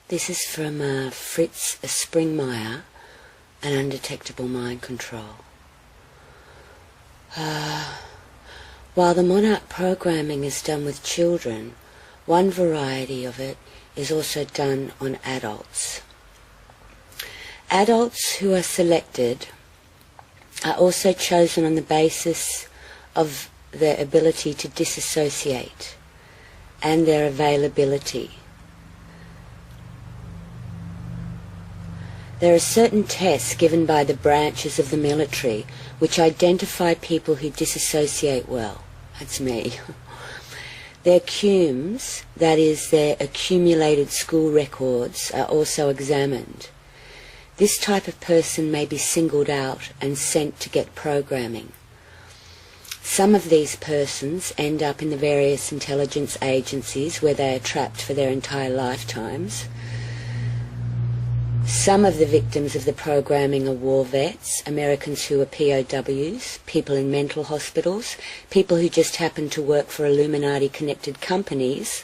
This is from Fritz Springmeier, An Undetectable Mind Control. While the monarch programming is done with children, one variety of it is also done on adults. Adults who are selected are also chosen on the basis of their ability to disassociate and their availability. There are certain tests given by the branches of the military which identify people who disassociate well. That's me. Their CUMEs, that is, their accumulated school records, are also examined. This type of person may be singled out and sent to get programming. Some of these persons end up in the various intelligence agencies where they are trapped for their entire lifetimes. Some of the victims of the programming are war vets, Americans who are POWs, people in mental hospitals, people who just happen to work for Illuminati-connected companies,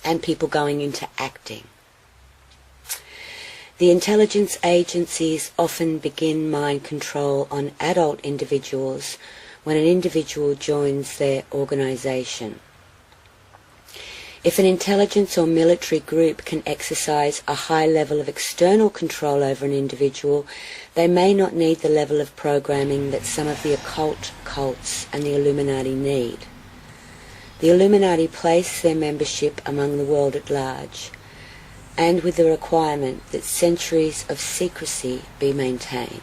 and people going into acting. The intelligence agencies often begin mind control on adult individuals when an individual joins their organisation. If an intelligence or military group can exercise a high level of external control over an individual, they may not need the level of programming that some of the occult cults and the Illuminati need. The Illuminati place their membership among the world at large, and with the requirement that centuries of secrecy be maintained.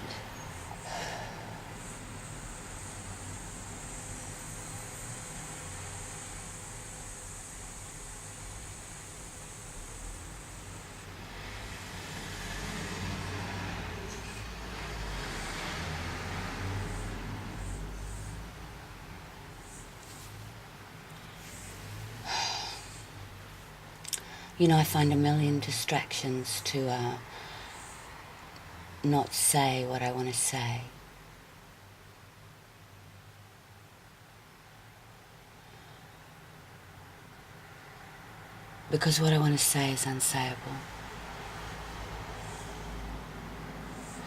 You know, I find a million distractions to not say what I want to say. Because what I want to say is unsayable.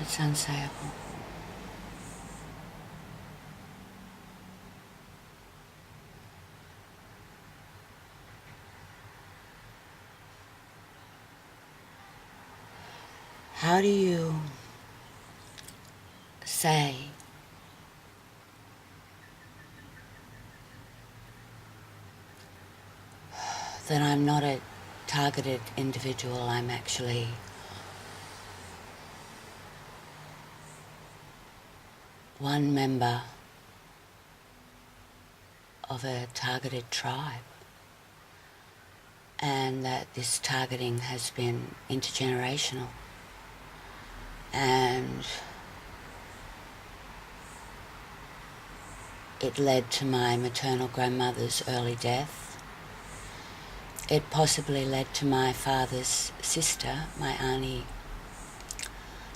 It's unsayable. How do you say that I'm not a targeted individual, I'm actually one member of a targeted tribe, and that this targeting has been intergenerational? And it led to my maternal grandmother's early death. It possibly led to my father's sister, my auntie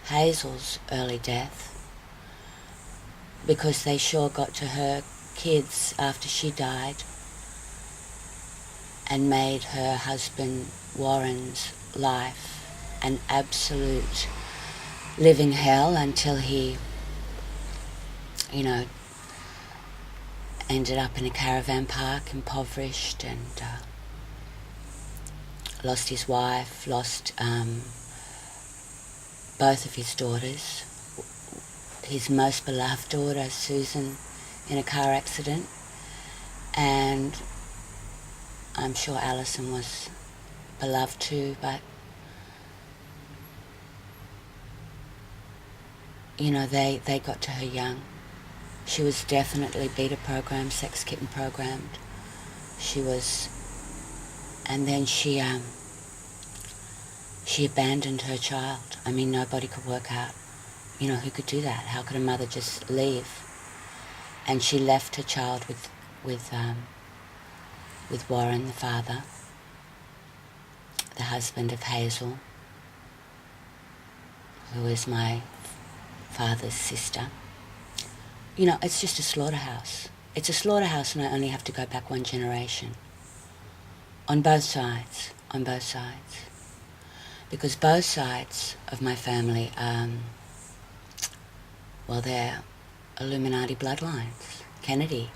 Hazel's early death, because they sure got to her kids after she died and made her husband Warren's life an absolute living hell until he, ended up in a caravan park, impoverished, and lost his wife, lost both of his daughters, his most beloved daughter, Susan, in a car accident, and I'm sure Alison was beloved too, but they got to her young. She was definitely beta programmed, sex kitten programmed. She was, and then she abandoned her child. I mean, nobody could work out, who could do that? How could a mother just leave? And she left her child with Warren, the father, the husband of Hazel, who is my father's sister. It's just a slaughterhouse. It's a slaughterhouse, and I only have to go back one generation. On both sides. because both sides of my family, well, they're Illuminati bloodlines. Kennedy,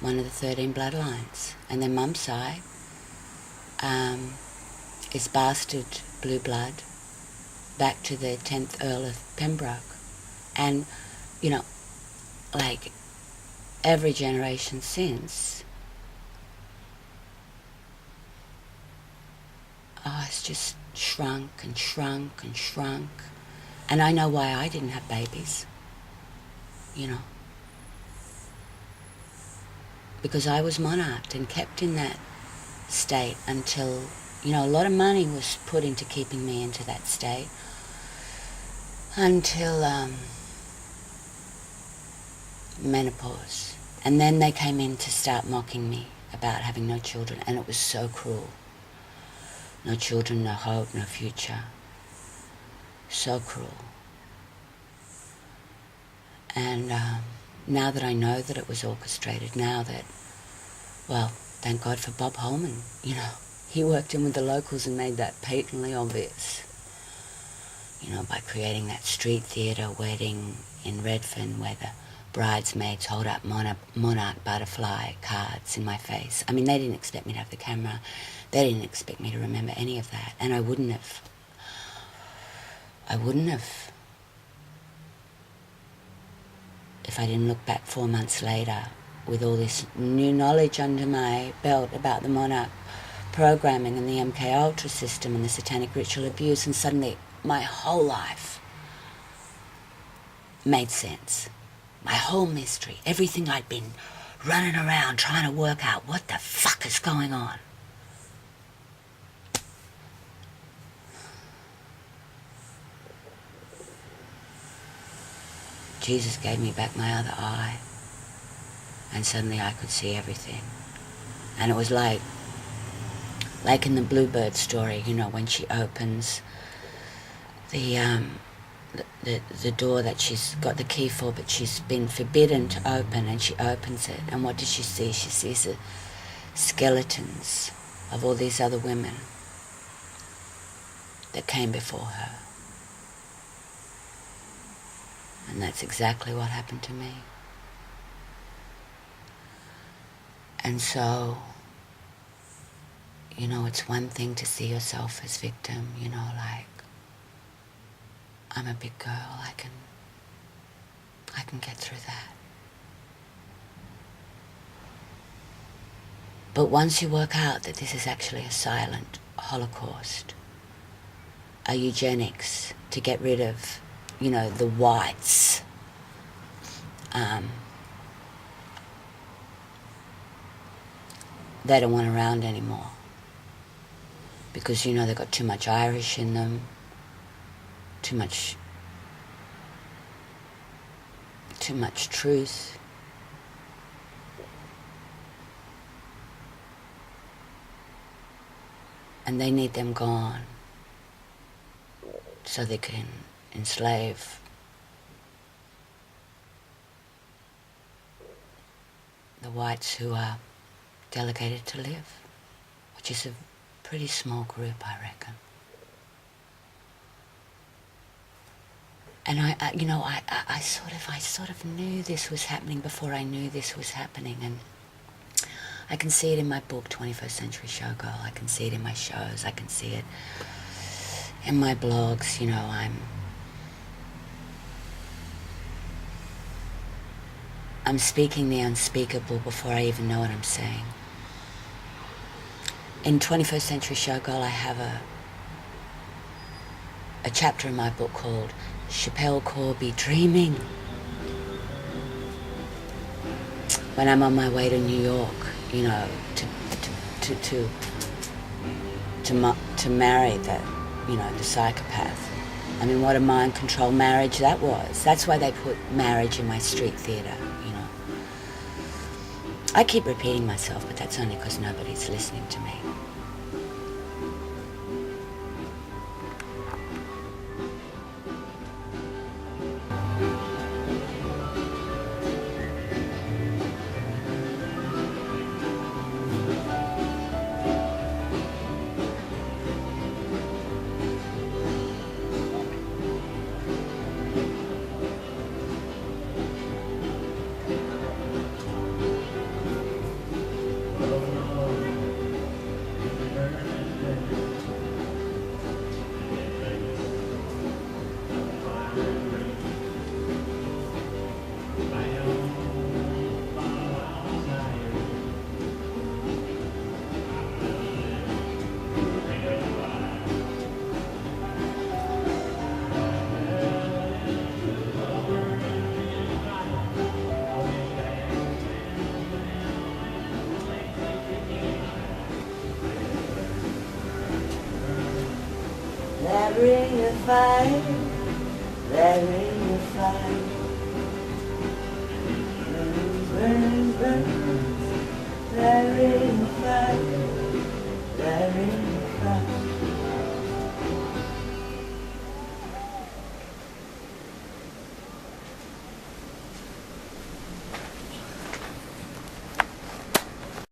one of the 13 bloodlines. And their mum's side is bastard blue blood back to the 10th Earl of Pembroke. And, you know, like every generation since, it's just shrunk and shrunk and shrunk. And I know why I didn't have babies, you know. Because I was monarched and kept in that state until, you know, a lot of money was put into keeping me into that state until menopause. And then they came in to start mocking me about having no children, and it was so cruel. No children, no hope, no future. So cruel. And now that I know that it was orchestrated, now that, well, thank God for Bob Holman, you know, he worked in with the locals and made that patently obvious, you know, by creating that street theatre wedding in Redfern where the bridesmaids hold up monarch butterfly cards in my face. I mean, they didn't expect me to have the camera. They didn't expect me to remember any of that, and I wouldn't have. If I didn't look back 4 months later with all this new knowledge under my belt about the monarch programming and the MK Ultra system and the satanic ritual abuse, and suddenly my whole life made sense. My whole mystery, everything I'd been running around trying to work out what the fuck is going on. Jesus gave me back my other eye, and suddenly I could see everything. And it was like in the Bluebird story, you know, when she opens the door that she's got the key for, but she's been forbidden to open, and she opens it, and what does she see? She sees the skeletons of all these other women that came before her. And that's exactly what happened to me. And so, you know, it's one thing to see yourself as victim, you know, like, I'm a big girl, I can get through that. But once you work out that this is actually a silent Holocaust, a eugenics to get rid of, you know, the whites, they don't want around anymore because, you know, they've got too much Irish in them, too much truth. And they need them gone so they can enslave the whites who are delegated to live, which is a pretty small group, I reckon. And I sort of knew this was happening before I knew this was happening, and I can see it in my book, 21st Century Showgirl. I can see it in my shows. I can see it in my blogs. You know, I'm speaking the unspeakable before I even know what I'm saying. In 21st Century Showgirl, I have a chapter in my book called Chappelle Corby Dreaming. When I'm on my way to New York, you know, to marry the, you know, the psychopath. I mean, what a mind-control marriage that was. That's why they put marriage in my street theatre, you know. I keep repeating myself, but that's only because nobody's listening to me. That ring of fire, that ring of fire, burns, burns, burns, that ring of fire, that ring